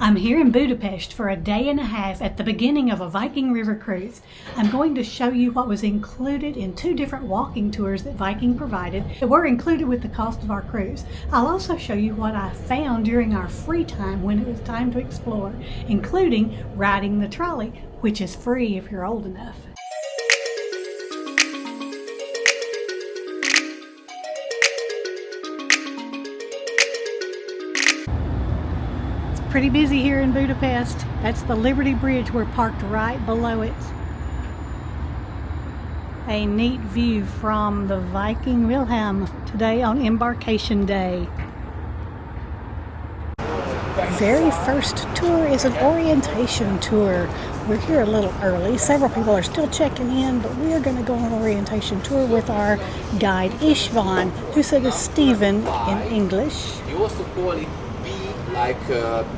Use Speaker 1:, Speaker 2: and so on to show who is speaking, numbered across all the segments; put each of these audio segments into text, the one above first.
Speaker 1: I'm here in Budapest for a day and a half at the beginning of a Viking River cruise. I'm going to show you what was included in 2 different walking tours that Viking provided that were included with the cost of our cruise. I'll also show you what I found during our free time when it was time to explore, including riding the trolley, which is free if you're old enough. Pretty busy here in Budapest. That's the Liberty Bridge. We're parked right below it. A neat view from the Viking Wilhelm today on embarkation day. Very first tour is an orientation tour. We're here a little early. Several people are still checking in, but we are going to go on an orientation tour with our guide István, who said is Stephen in English.
Speaker 2: You also call it like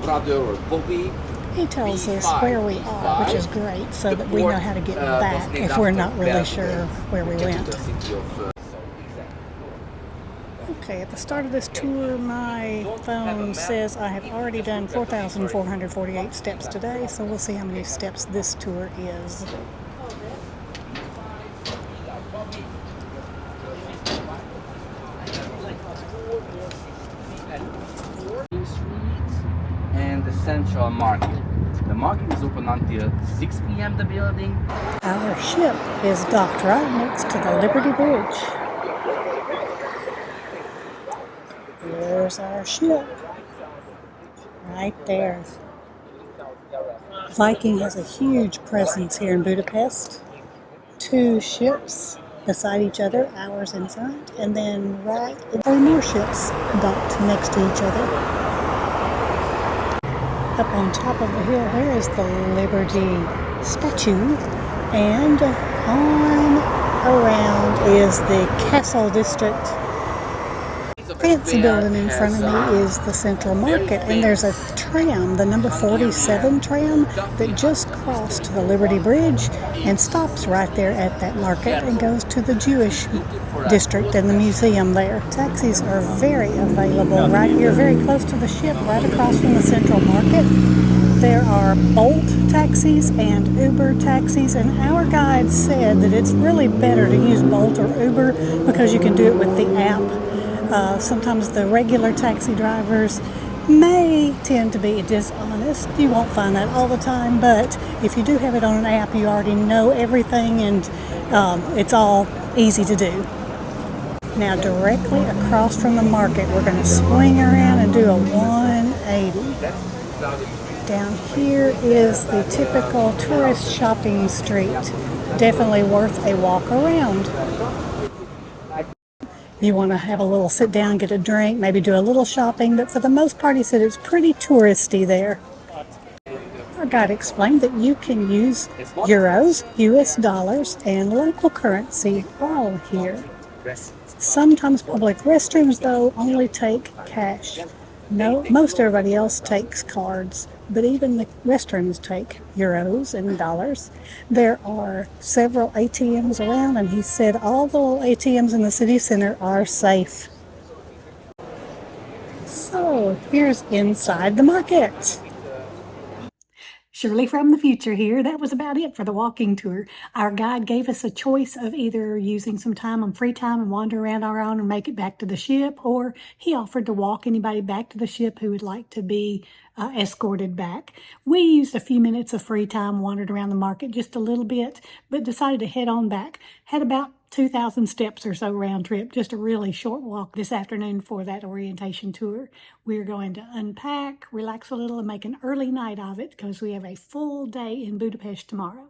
Speaker 2: brother or Bobby.
Speaker 1: He tells us where we are, which is great, so that we know how to get back if we're not really sure where we went. Okay, at the start of this tour, my phone says I have already done 4,448 steps today, so we'll see how many steps this tour is.
Speaker 2: And the central market. The market is open until 6 p.m. the building.
Speaker 1: Our ship is docked right next to the Liberty Bridge. There's our ship. Right there. Viking has a huge presence here in Budapest. 2 ships beside each other, ours in front, and then right, 3 more ships docked next to each other. Up on top of the hill there is the Liberty statue, and on around is the Castle District. Fancy building in front of me is the Central Market, and there's a tram, the number 47 tram, that just crossed the Liberty Bridge and stops right there at that market and goes to the Jewish district and the museum there. Taxis are very available right here, very close to the ship, right across from the Central Market. There are Bolt taxis and Uber taxis, and our guide said that it's really better to use Bolt or Uber because you can do it with the app. Sometimes the regular taxi drivers may tend to be dishonest. You won't find that all the time, but if you do have it on an app, you already know everything, and it's all easy to do. Now, directly across from the market, we're going to swing around and do a 180. Down here is the typical tourist shopping street. Definitely worth a walk around. You want to have a little sit down, get a drink, maybe do a little shopping, but for the most part, he said it's pretty touristy there. Our guide explained that you can use euros, US dollars, and local currency all here. Sometimes public restrooms, though, only take cash. No, most everybody else takes cards, but even the restrooms take euros and dollars. There are several ATMs around, and he said all the little ATMs in the city center are safe. So here's inside the market. Shirley from the future here. That was about it for the walking tour. Our guide gave us a choice of either using some time on free time and wander around our own and make it back to the ship, or he offered to walk anybody back to the ship who would like to be escorted back. We used a few minutes of free time, wandered around the market just a little bit, but decided to head on back. Had about 2,000 steps or so round trip, just a really short walk this afternoon for that orientation tour. We're going to unpack, relax a little, and make an early night of it because we have a full day in Budapest tomorrow.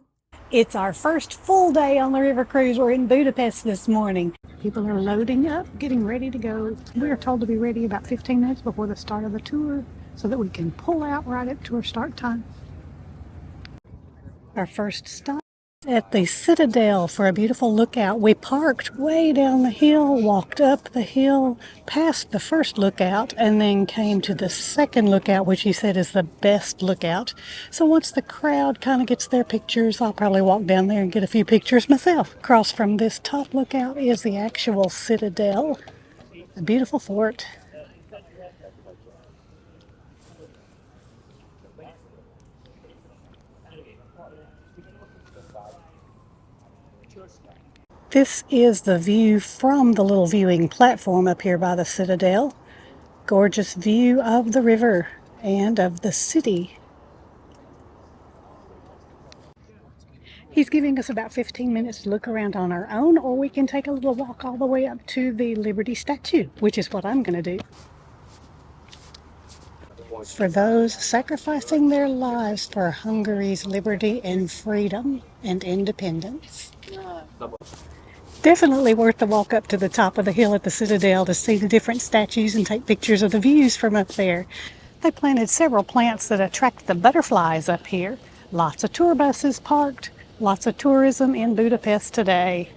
Speaker 1: It's our first full day on the river cruise. We're in Budapest this morning. People are loading up, getting ready to go. We are told to be ready about 15 minutes before the start of the tour so that we can pull out right at tour start time. Our first stop at the Citadel for a beautiful lookout. We parked way down the hill, walked up the hill, past the first lookout, and then came to the second lookout, which he said is the best lookout. So once the crowd kind of gets their pictures, I'll probably walk down there and get a few pictures myself. Across from this top lookout is the actual Citadel, a beautiful fort. This is the view from the little viewing platform up here by the Citadel. Gorgeous view of the river and of the city. He's giving us about 15 minutes to look around on our own, or we can take a little walk all the way up to the Liberty statue, which is what I'm going to do. For those sacrificing their lives for Hungary's liberty and freedom and independence. Definitely worth the walk up to the top of the hill at the Citadel to see the different statues and take pictures of the views from up there. They planted several plants that attract the butterflies up here. Lots of tour buses parked. Lots of tourism in Budapest today.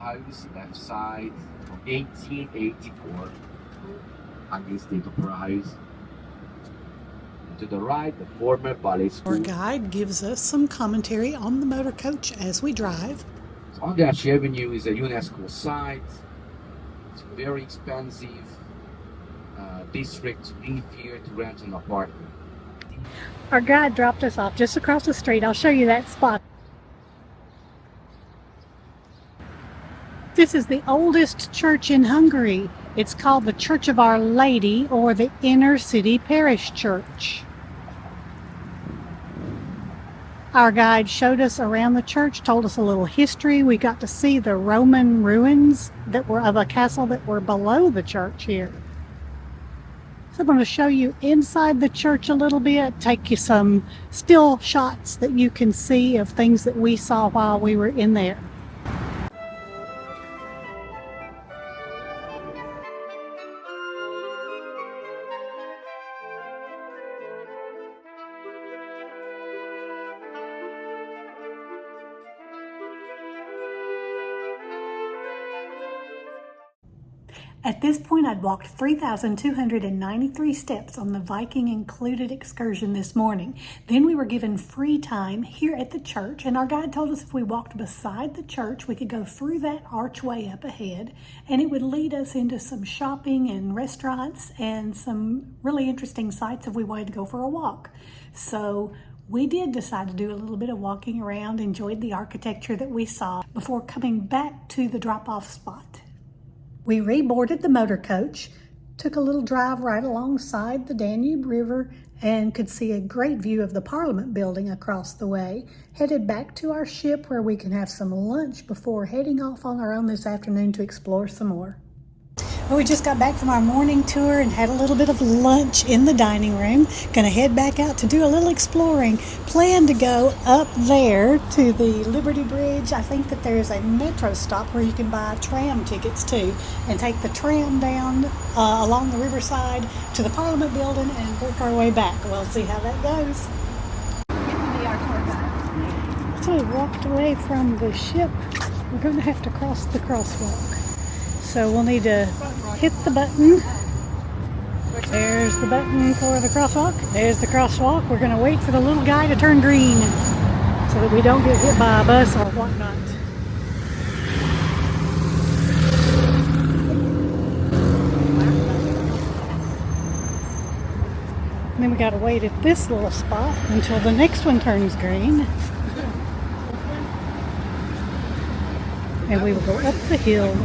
Speaker 2: House left side from 1884. Hungary State of Rise. To the right, the former ballet school.
Speaker 1: Our guide gives us some commentary on the motor coach as we drive.
Speaker 2: So Andrássy Avenue is a UNESCO site. It's very expensive district to live here, to rent an apartment.
Speaker 1: Our guide dropped us off just across the street. I'll show you that spot. This is the oldest church in Hungary. It's called the Church of Our Lady, or the Inner City Parish Church. Our guide showed us around the church, told us a little history. We got to see the Roman ruins that were of a castle that were below the church here. So I'm going to show you inside the church a little bit, take you some still shots that you can see of things that we saw while we were in there. At this point, I'd walked 3,293 steps on the Viking included excursion this morning. Then we were given free time here at the church, and our guide told us if we walked beside the church, we could go through that archway up ahead, and it would lead us into some shopping and restaurants and some really interesting sites if we wanted to go for a walk. So we did decide to do a little bit of walking around, enjoyed the architecture that we saw before coming back to the drop-off spot. We reboarded the motor coach, took a little drive right alongside the Danube River, and could see a great view of the Parliament Building across the way. Headed back to our ship where we can have some lunch before heading off on our own this afternoon to explore some more. Well, we just got back from our morning tour and had a little bit of lunch in the dining room. Gonna head back out to do a little exploring. Plan to go up there to the Liberty Bridge. I think that there's a metro stop where you can buy tram tickets too, and take the tram down along the riverside to the Parliament Building and work our way back. We'll see how that goes. So we walked away from the ship. We're gonna have to cross the crosswalk. So we'll need to hit the button. There's the button for the crosswalk. There's the crosswalk. We're going to wait for the little guy to turn green so that we don't get hit by a bus or whatnot. And then we got to wait at this little spot until the next one turns green. And we will go up the hill.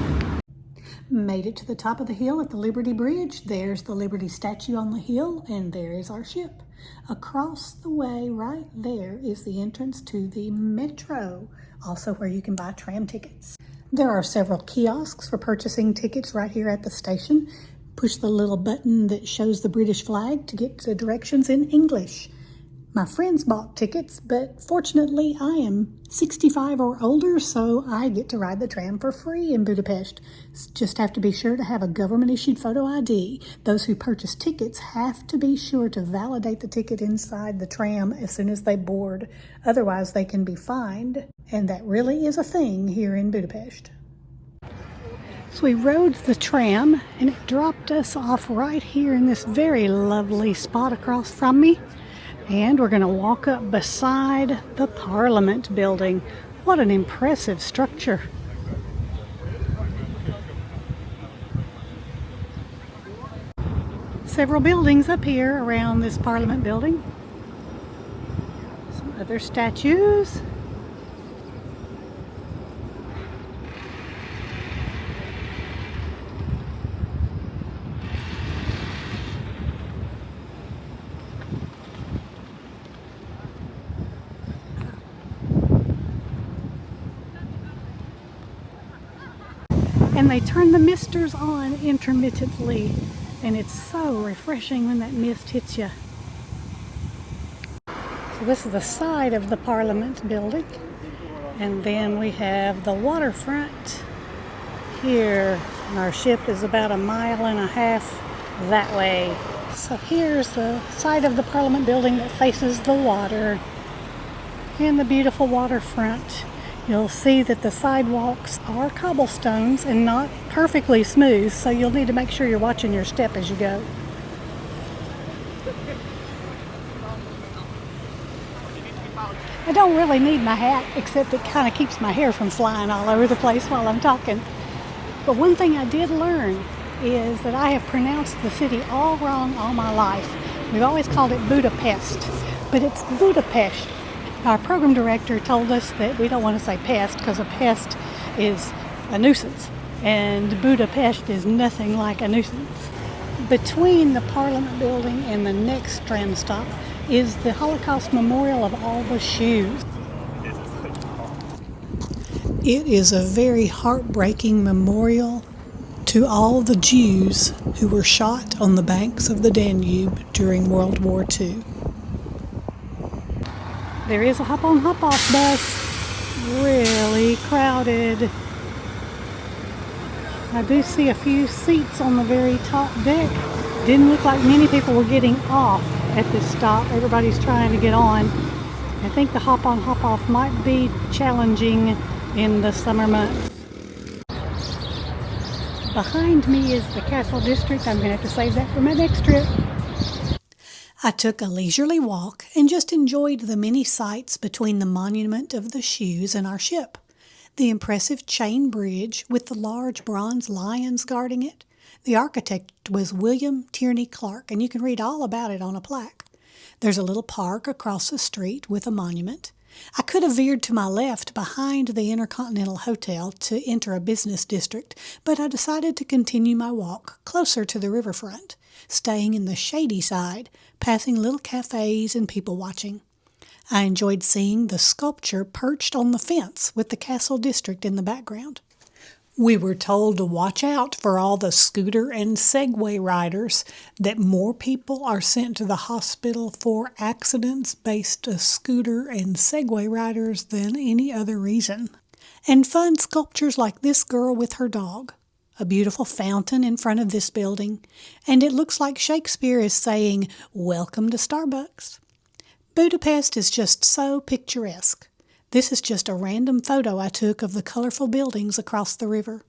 Speaker 1: Made it to the top of the hill at the Liberty Bridge. There's the Liberty statue on the hill, and there is our ship. Across the way, right there, is the entrance to the metro, also where you can buy tram tickets. There are several kiosks for purchasing tickets right here at the station. Push the little button that shows the British flag to get the directions in English. My friends bought tickets, but fortunately I am 65 or older, so I get to ride the tram for free in Budapest. Just have to be sure to have a government-issued photo ID. Those who purchase tickets have to be sure to validate the ticket inside the tram as soon as they board. Otherwise, they can be fined, and that really is a thing here in Budapest. So we rode the tram, and it dropped us off right here in this very lovely spot across from me. And we're going to walk up beside the Parliament Building. What an impressive structure. Several buildings up here around this Parliament Building. So Other statues. And they turn the misters on intermittently, and it's so refreshing when that mist hits you. So this is the side of the Parliament Building, and then we have the waterfront here, and our ship is about 1.5 miles that way. So here's the side of the Parliament Building that faces the water and the beautiful waterfront. You'll see that the sidewalks are cobblestones and not perfectly smooth, so you'll need to make sure you're watching your step as you go. I don't really need my hat, except it kind of keeps my hair from flying all over the place while I'm talking. But one thing I did learn is that I have pronounced the city all wrong all my life. We've always called it Budapest, but it's Budapest. Our program director told us that we don't want to say pest because a pest is a nuisance, and Budapest is nothing like a nuisance. Between the Parliament Building and the next tram stop is the Holocaust Memorial of all the shoes. It is a very heartbreaking memorial to all the Jews who were shot on the banks of the Danube during World War II. There is a hop-on, hop-off bus, really crowded. I do see a few seats on the very top deck. Didn't look like many people were getting off at this stop. Everybody's trying to get on. I think the hop-on, hop-off might be challenging in the summer months. Behind me is the Castle District. I'm going to have to save that for my next trip. I took a leisurely walk and just enjoyed the many sights between the monument of the shoes and our ship. The impressive chain bridge with the large bronze lions guarding it. The architect was William Tierney Clark, and you can read all about it on a plaque. There's a little park across the street with a monument. I could have veered to my left behind the Intercontinental Hotel to enter a business district, but I decided to continue my walk closer to the riverfront, staying in the shady side, passing little cafes and people watching. I enjoyed seeing the sculpture perched on the fence with the Castle District in the background. We were told to watch out for all the scooter and Segway riders, that more people are sent to the hospital for accidents-based scooter and Segway riders than any other reason. And fun sculptures like this girl with her dog. A beautiful fountain in front of this building, and it looks like Shakespeare is saying, "Welcome to Starbucks." Budapest is just so picturesque. This is just a random photo I took of the colorful buildings across the river.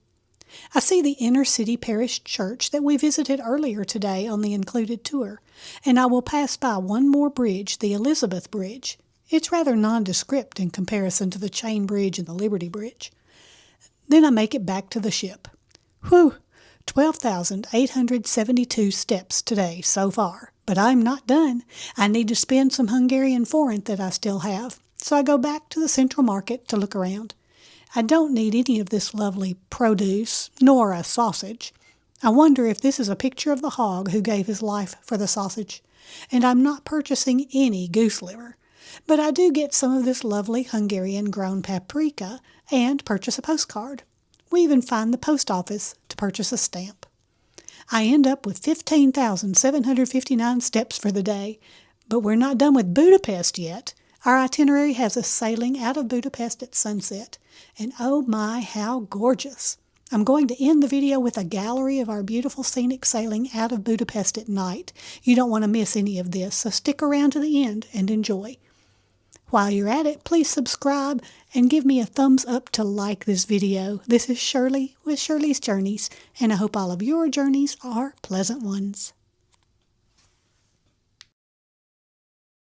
Speaker 1: I see the inner City Parish Church that we visited earlier today on the included tour, and I will pass by one more bridge, the Elizabeth Bridge. It's rather nondescript in comparison to the Chain Bridge and the Liberty Bridge. Then I make it back to the ship. Whew! 12,872 steps today so far. But I'm not done. I need to spend some Hungarian forint that I still have. So I go back to the central market to look around. I don't need any of this lovely produce, nor a sausage. I wonder if this is a picture of the hog who gave his life for the sausage. And I'm not purchasing any goose liver. But I do get some of this lovely Hungarian-grown paprika and purchase a postcard. We even find the post office to purchase a stamp. I end up with 15,759 steps for the day, but we're not done with Budapest yet. Our itinerary has us sailing out of Budapest at sunset, and oh my, how gorgeous! I'm going to end the video with a gallery of our beautiful scenic sailing out of Budapest at night. You don't want to miss any of this, so stick around to the end and enjoy. While you're at it, please subscribe and give me a thumbs up to like this video. This is Shirley with Shirley's Journeys, and I hope all of your journeys are pleasant ones.